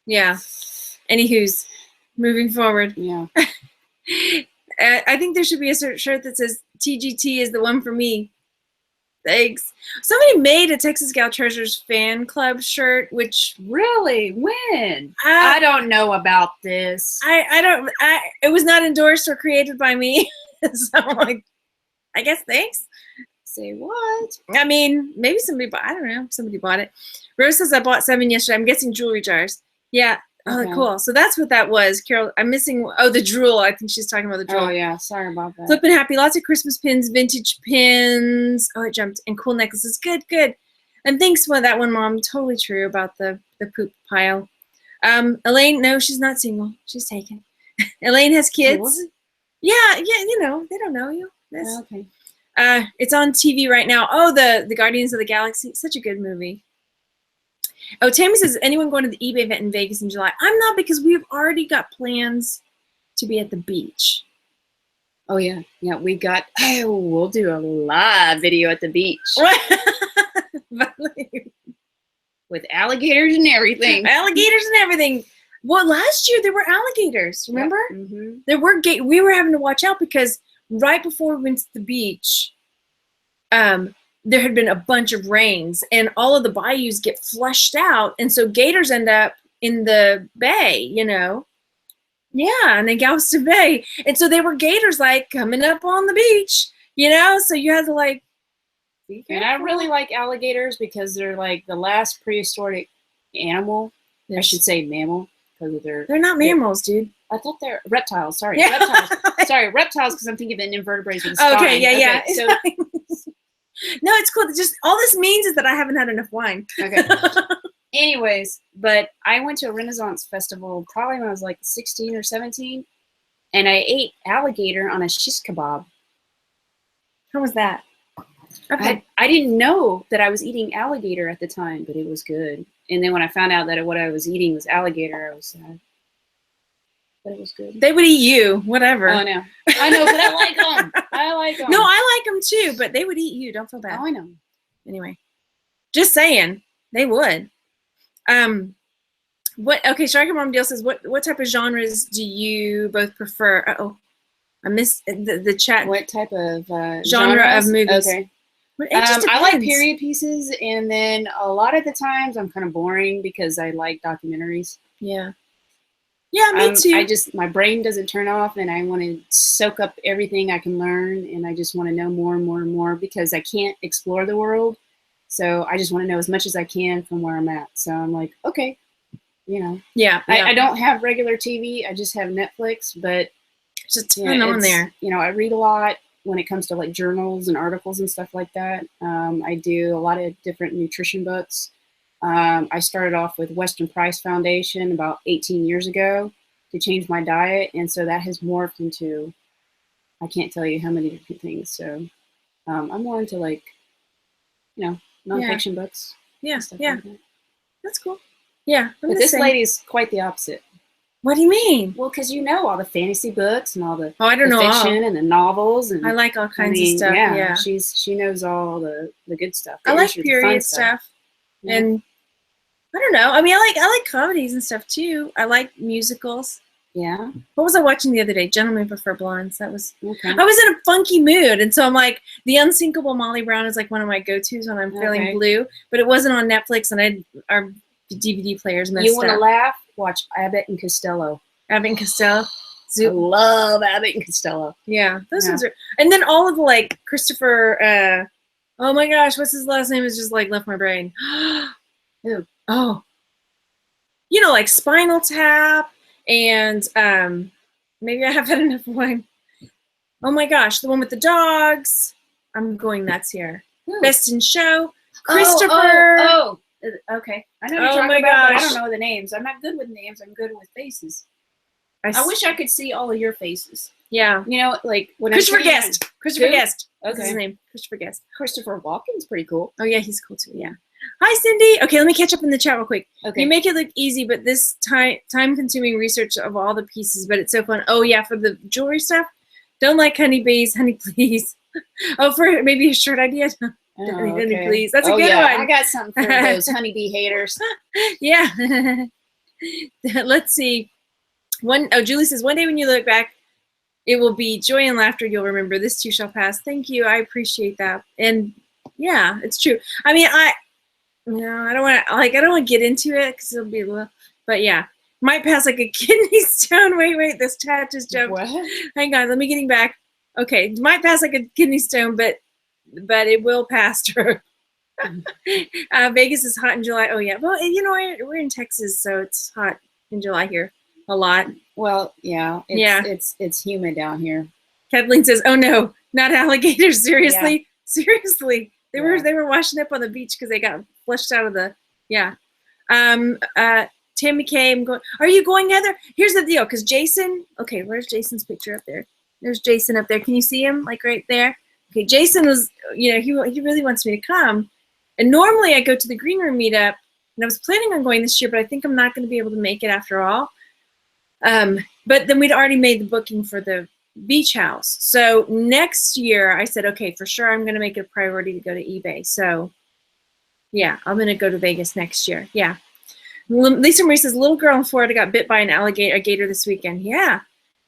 Yeah. Anywho's, moving forward. Yeah. I think there should be a shirt that says TGT is the one for me. Thanks. Somebody made a Texas Gal Treasures fan club shirt, which really when I don't know about this. It was not endorsed or created by me, so I'm like, I guess thanks. Say what? I mean, maybe somebody bought. I don't know. Somebody bought it. Rose says I bought 7 yesterday. I'm guessing jewelry jars. Yeah. Oh, okay. Cool. So that's what that was, Carol. I'm missing. Oh, the drool. I think she's talking about the drool. Oh yeah. Sorry about that. Flippin' happy. Lots of Christmas pins, vintage pins. Oh, it jumped. And cool necklaces. Good, good. And thanks for that one, Mom. Totally true about the poop pile. Elaine, no, she's not single. She's taken. Elaine has kids. Yeah. They don't know you. Okay. It's on TV right now. Oh, the Guardians of the Galaxy. Such a good movie. Oh, Tammy says, anyone going to the eBay event in Vegas in July? I'm not because we've already got plans to be at the beach. Oh, yeah. Yeah, we'll do a live video at the beach. With alligators and everything. Alligators and everything. Well, last year there were alligators, remember? Yep. Mm-hmm. There were we were having to watch out because right before we went to the beach, there had been a bunch of rains and all of the bayous get flushed out. And so gators end up in the bay, Yeah, in Galveston Bay. And so they were gators like coming up on the beach, So you had to like be And I really like alligators because they're like the last prehistoric animal. I should say mammal because they're not mammals, dude. I thought they're reptiles. Sorry, Yeah. reptiles. Sorry, reptiles because I'm thinking of an invertebrates with a spine. Okay, yeah. So no, it's cool. Just all this means is that I haven't had enough wine. Okay. Anyways, but I went to a Renaissance festival probably when I was like 16 or 17, and I ate alligator on a shish kebab. How was that? Okay. I didn't know that I was eating alligator at the time, but it was good. And then when I found out that what I was eating was alligator, I was sad. But it was good. They would eat you, whatever. Oh, no. I know, but I like them. I like them. No, I like them too, but they would eat you. Don't feel bad. Oh, I know. Anyway, just saying, they would. Okay, Striker Mom Deal says, what type of genres do you both prefer? I missed the chat. What type of genre of movies? Okay. I like period pieces, and then a lot of the times I'm kind of boring because I like documentaries. Yeah. Yeah, me too. My brain doesn't turn off, and I want to soak up everything I can learn, and I just want to know more and more and more because I can't explore the world. So I just want to know as much as I can from where I'm at. So I'm like, okay, Yeah. I don't have regular TV. I just have Netflix, but just a ton on there. I read a lot when it comes to like journals and articles and stuff like that. I do a lot of different nutrition books. I started off with Western Price Foundation about 18 years ago to change my diet. And so that has morphed into, I can't tell you how many different things. So I'm more into like, nonfiction books. Yeah, yeah. Like that. That's cool. Yeah. But this lady's quite the opposite. What do you mean? Well, because all the fantasy books and all the fiction and the novels, and I like all kinds of stuff. Yeah, she knows all the good stuff. I like period stuff, and I don't know. I mean, I like comedies and stuff too. I like musicals. Yeah. What was I watching the other day? Gentlemen Prefer Blondes. That was. Okay. I was in a funky mood, and so I'm like, The Unsinkable Molly Brown is like one of my go-tos when I'm feeling blue. But it wasn't on Netflix, and our DVD players messed up. You want to laugh? Watch Abbott and Costello. Abbott and Costello. I love Abbott and Costello. Yeah, those ones are. And then all of the like Christopher. Oh my gosh, what's his last name? Is just like left my brain. Who? Oh. Like Spinal Tap and maybe I have had enough wine. Oh my gosh, the one with the dogs. I'm going nuts here. Who? Best in Show. Christopher. Oh. Okay. I know what you're talking about, but I don't know the names. I'm not good with names. I'm good with faces. I wish I could see all of your faces. Yeah. Like when Christopher Guest. Christopher Guest. Okay. What's his name? Christopher Guest. Christopher Walken's pretty cool. Oh yeah, he's cool too. Yeah. Hi Cindy. Okay, let me catch up in the chat real quick. Okay. You make it look easy, but this time-consuming research of all the pieces, but it's so fun. Oh yeah, for the jewelry stuff. Don't like honeybees, honey please. Oh, for maybe a shirt idea. Okay. Please. That's a good one. I got something for those honeybee haters. Yeah. Let's see. Julie says, one day when you look back, it will be joy and laughter. You'll remember this too shall pass. Thank you. I appreciate that. And yeah, it's true. I mean, I don't want to get into it because it'll be a little, but yeah, might pass like a kidney stone. Wait, this chat just jumped. What? Hang on. Let me getting back. Okay. Might pass like a kidney stone, but it will pass through. Vegas is hot in July. Oh yeah. Well, we're in Texas, so it's hot in July here a lot. Well, yeah. It's humid down here. Kathleen says, "Oh no, not alligators! Seriously, seriously. They were washing up on the beach because they got flushed out of the Tammy K. I'm going. Are you going, Heather? Here's the deal, because Jason. Okay, where's Jason's picture up there? There's Jason up there. Can you see him? Like right there. Okay, Jason was, he really wants me to come. And normally I go to the Green Room meetup, and I was planning on going this year, but I think I'm not going to be able to make it after all. But then we'd already made the booking for the beach house. So next year I said, okay, for sure I'm going to make it a priority to go to eBay. So yeah, I'm going to go to Vegas next year. Yeah. Lisa Marie says, little girl in Florida got bit by a gator this weekend. Yeah.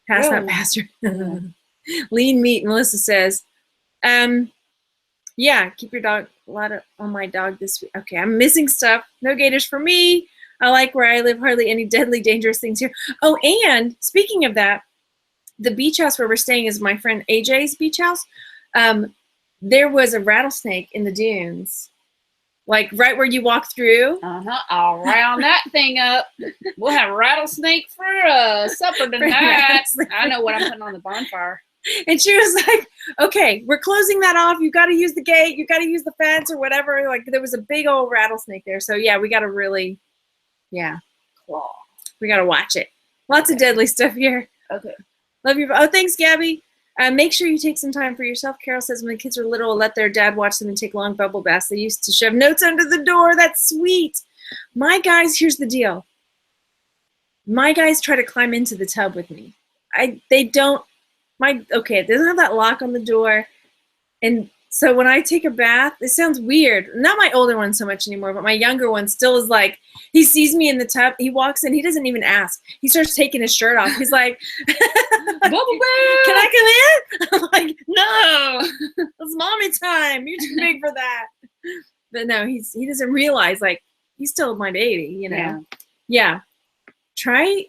Pass that bastard. Lean meat, Melissa says. Yeah, keep your dog on my dog this week. Okay, I'm missing stuff. No gators for me. I like where I live. Hardly any deadly dangerous things here. Oh, and speaking of that, the beach house where we're staying is my friend AJ's beach house. There was a rattlesnake in the dunes, like right where you walk through. I'll round that thing up. We'll have rattlesnake for supper tonight. I know what I'm putting on the bonfire. And she was like, okay, we're closing that off. You got to use the gate. You got to use the fence or whatever. Like there was a big old rattlesnake there. So yeah, we got to really, claw. We got to watch it. Lots of deadly stuff here. Okay. Love you. Oh, thanks, Gabby. Make sure you take some time for yourself. Carol says when the kids were little, let their dad watch them and take long bubble baths. They used to shove notes under the door. That's sweet. My guys, here's the deal. My guys try to climb into the tub with me. They don't. It doesn't have that lock on the door. And so when I take a bath, it sounds weird. Not my older one so much anymore, but my younger one still is like, he sees me in the tub, he walks in, he doesn't even ask. He starts taking his shirt off. He's like, bubble bath. Can I come in? I'm like, no, it's mommy time. You're too big for that. But no, he doesn't realize, like, he's still my baby, you know? Yeah. Try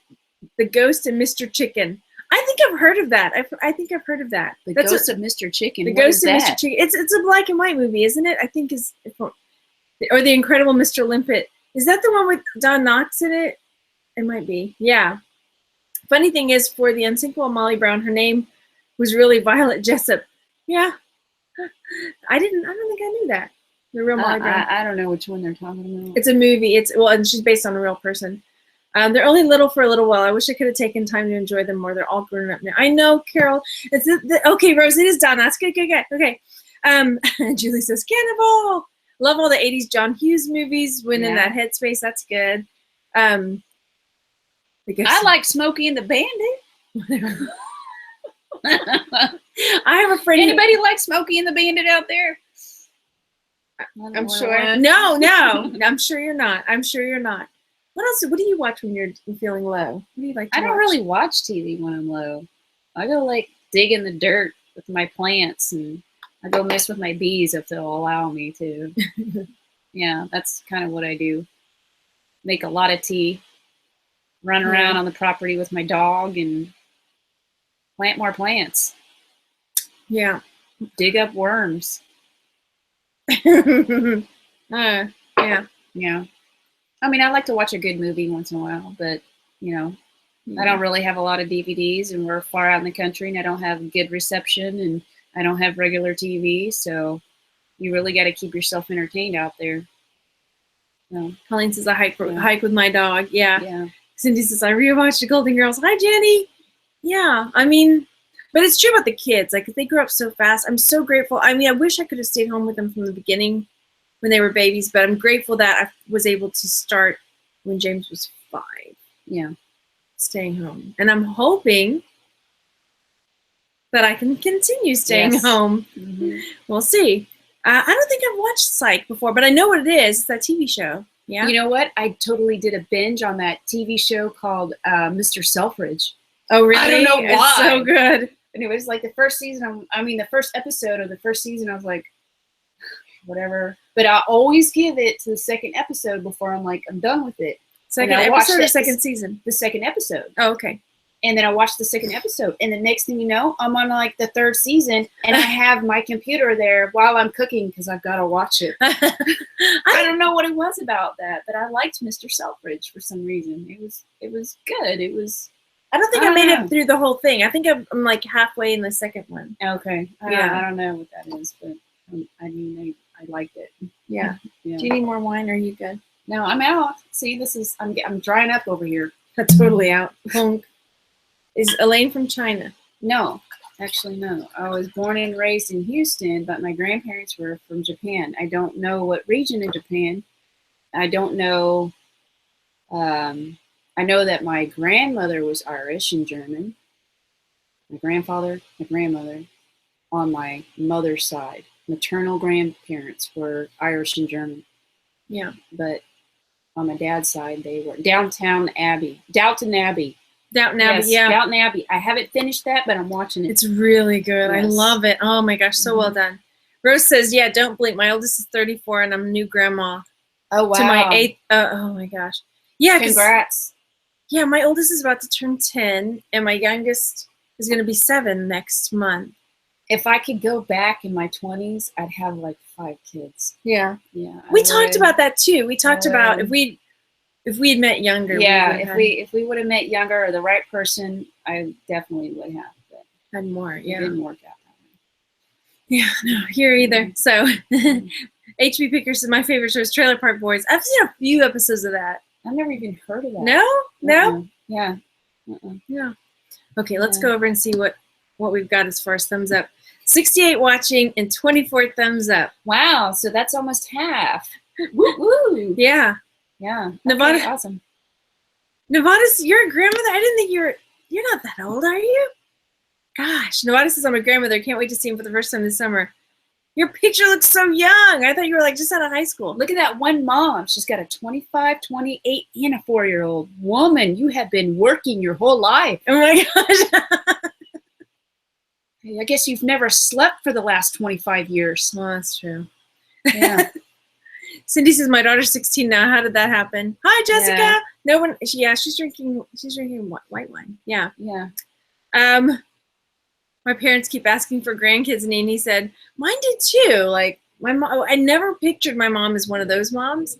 the Ghost of Mr. Chicken. I think I've heard of that. I think I've heard of that. The Ghost of Mr. Chicken. The Ghost of Mr. Chicken. It's a black and white movie, isn't it? I think or The Incredible Mr. Limpet. Is that the one with Don Knotts in it? It might be. Yeah. Funny thing is, for the unsinkable Molly Brown, her name was really Violet Jessup. Yeah. I don't think I knew that. The real Molly Brown. I don't know which one they're talking about. It's a movie. And she's based on a real person. They're only little for a little while. I wish I could have taken time to enjoy them more. They're all grown up now. I know, Carol. Okay, Rose, it is done. That's good. Okay. Julie says, Cannibal. Love all the 80s John Hughes movies when in that headspace. That's good. I like Smokey and the Bandit. I have a friend. Anybody like Smokey and the Bandit out there? I'm sure. No. I'm sure you're not. What else? What do you watch when you're feeling low? What do you like to watch? I don't really watch TV when I'm low. I go like dig in the dirt with my plants, and I go mess with my bees if they'll allow me to. Yeah, that's kind of what I do. Make a lot of tea, run around on the property with my dog, and plant more plants. Yeah. Dig up worms. Yeah. Yeah. I mean, I like to watch a good movie once in a while, but, I don't really have a lot of DVDs, and we're far out in the country, and I don't have good reception, and I don't have regular TV, so you really got to keep yourself entertained out there. So, Colleen says, I hike with my dog. Yeah. Cindy says, I rewatched The Golden Girls. Hi, Jenny. Yeah, I mean, but it's true about the kids. Like, they grew up so fast. I'm so grateful. I mean, I wish I could have stayed home with them from the beginning when they were babies, but I'm grateful that I was able to start when James was 5. Yeah. Staying home. And I'm hoping that I can continue staying home. Mm-hmm. We'll see. I don't think I've watched Psych before, but I know what it is. It's that TV show. Yeah. You know what? I totally did a binge on that TV show called Mr. Selfridge. Oh, really? I don't know why. It's so good. And it was like the first season, the first episode of the first season, I was like, whatever. But I always give it to the second episode before I'm like, I'm done with it. Second episode or second season? The second episode. Oh, okay. And then I watched the second episode. And the next thing you know, I'm on like the third season. And I have my computer there while I'm cooking because I've got to watch it. I don't know what it was about that, but I liked Mr. Selfridge for some reason. It was good. It was. I don't think I made it through the whole thing. I think I'm like halfway in the second one. Okay. I don't know what that is, but I liked it. Yeah. Do you need more wine, or are you good? No, I'm out. See, I'm drying up over here. That's totally out. Is Elaine from China? No, actually no. I was born and raised in Houston, but my grandparents were from Japan. I don't know what region of Japan. I don't know. I know that my grandmother was Irish and German. My grandfather, my grandmother, on my mother's side, maternal grandparents were Irish and German. Yeah. But on my dad's side, they were Downton Abbey. Yes, Downton Abbey, yeah. Downton Abbey. I haven't finished that, but I'm watching it. It's really good. Yes. I love it. Oh my gosh, so well done. Rose says, yeah, don't blink. My oldest is 34 and I'm a new grandma. Oh, wow. To my 8th. Oh my gosh. Yeah. Congrats. Yeah, my oldest is about to turn 10 and my youngest is going to be 7 next month. If I could go back in my 20s, I'd have like 5 kids. Yeah. Yeah. We talked about that too. We talked about if we had met younger. Yeah, if we would have met younger or the right person, I definitely would have. But had more. Yeah. It didn't work out. Yeah, no, here either. So, HB Pickers is my favorite show. Is Trailer Park Boys. I've seen a few episodes of that. I've never even heard of that. No. Yeah. Yeah. Okay, let's go over and see what we've got as far as thumbs up. 68 watching and 24 thumbs up. Wow, so that's almost half. Woo woo. Yeah. Yeah. Nevada. Okay, awesome. Nevada's your grandmother? I didn't think you're not that old, are you? Gosh, Nevada says I'm a grandmother. Can't wait to see him for the first time this summer. Your picture looks so young. I thought you were like just out of high school. Look at that one mom. She's got a 25, 28, and a 4-year-old woman. You have been working your whole life. Oh my gosh. I guess you've never slept for the last 25 years. Well, that's true. Yeah. Cindy says my daughter's 16 now. How did that happen? Hi, Jessica. Yeah. No one. Yeah, she's drinking white wine. Yeah. Yeah. My parents keep asking for grandkids, and Amy said mine did too. Like my mom, I never pictured my mom as one of those moms.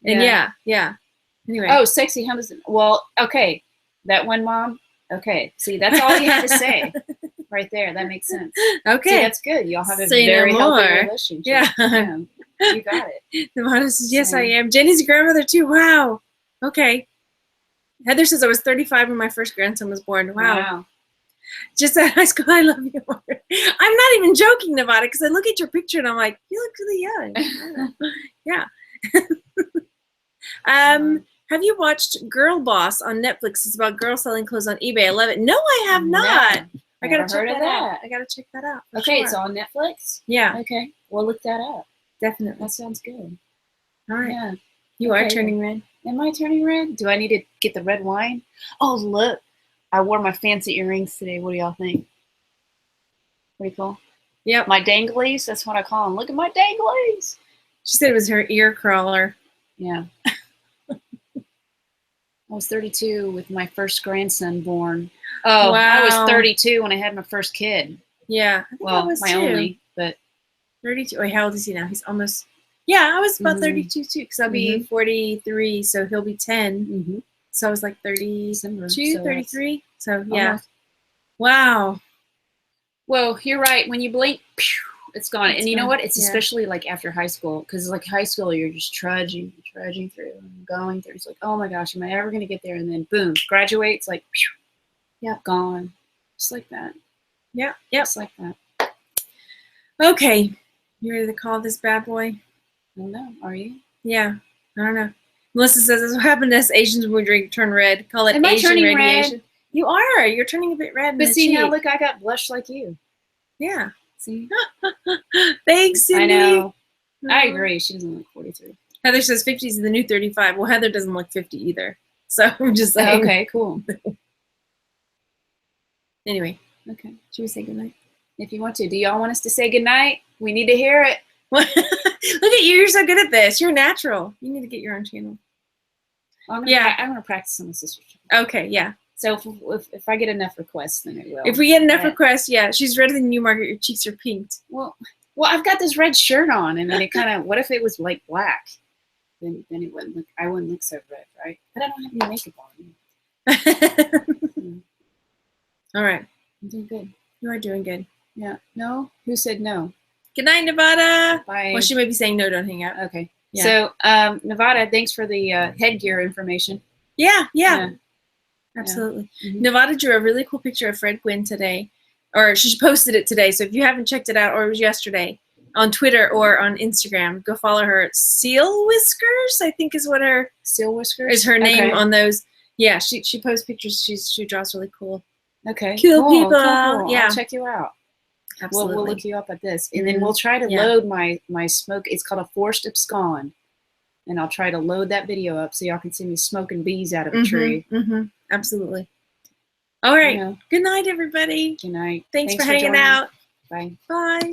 And yeah. Anyway. Oh, sexy Henderson. Well, okay, that one mom. Okay, see, that's all you have to say, right there. That makes sense. Okay, see, that's good. Y'all have a very healthy relationship. Yeah. You got it. Nevada says yes, I am. Jenny's a grandmother too. Wow. Okay. Heather says I was 35 when my first grandson was born. Wow. Just at high school, I love you more. I'm not even joking, Nevada, because I look at your picture and I'm like, you look really young. Yeah. Have you watched Girl Boss on Netflix? It's about girls selling clothes on eBay. I love it. No, I have not. No, I gotta check that out. I gotta check that out. Okay, it's on Netflix? Yeah. Okay, we'll look that up. Definitely. That sounds good. All right. Yeah. You are turning red. Am I turning red? Do I need to get the red wine? Oh, look. I wore my fancy earrings today. What do y'all think? Pretty cool. Yep. My danglies. That's what I call them. Look at my danglies. She said it was her ear crawler. Yeah. I was 32 with my first grandson born. Oh, wow. I was 32 when I had my first kid. Yeah. I think I was my only, but 32. Wait, how old is he now? He's almost. Yeah, I was about 32 too, because I'll be 43, so he'll be 10. So I was like 32, 33. So yeah. Almost. Wow. Well, you're right. When you blink, it's gone. And you know what? It's Yeah. especially like after high school, because like high school, you're just trudging through and going through. It's like, oh my gosh, am I ever going to get there? And then boom, graduate. It's like, yeah, gone. Just like that. Yeah. Yep. Just like that. Okay. You ready to call this bad boy? I don't know. Are you? Yeah. I don't know. Melissa says, "This what happened to us Asians when we drink turn red. Call it Am I Asian turning radiation." red? You are. You're turning a bit red. But in the see, cheek. now look, I got blush like you. Yeah. See? Thanks, Cindy. I know. No. I agree. She doesn't look 43. Heather says 50 is the new 35. Well, Heather doesn't look 50 either. So I'm just saying. Okay, cool. Anyway. Okay. Should we say goodnight? If you want to. Do y'all want us to say goodnight? We need to hear it. Look at you. You're so good at this. You're natural. You need to get your own channel. I'm going to practice on the sister channel. Okay, yeah. So if I get enough requests, then it will. If we get enough requests, yeah. She's redder than you, Margaret. Your cheeks are pinked. Well, I've got this red shirt on, and then it kind of, what if it was like black? Then it wouldn't look, I wouldn't look so red, right? But I don't have any makeup on. All right. I'm doing good. You are doing good. Yeah. No? Who said no? Good night, Nevada. Bye. Well, she may be saying no, don't hang out. Okay. Yeah. So, Nevada, thanks for the headgear information. Yeah. Absolutely. Mm-hmm. Nevada drew a really cool picture of Fred Gwynn today, or she posted it today. So if you haven't checked it out, or it was yesterday, on Twitter or on Instagram, go follow her. Seal Whiskers, I think is what her Seal Whiskers is her name on those. Yeah, she posts pictures. She draws really cool. Okay. Cool people. Cool. Yeah. I'll check you out. Absolutely. We'll look you up at this, and then we'll try to load my smoke. It's called a forced abscond, and I'll try to load that video up so y'all can see me smoking bees out of a tree. Absolutely. All right. Good night, everybody. Good night. Thanks for hanging out. Bye. Bye.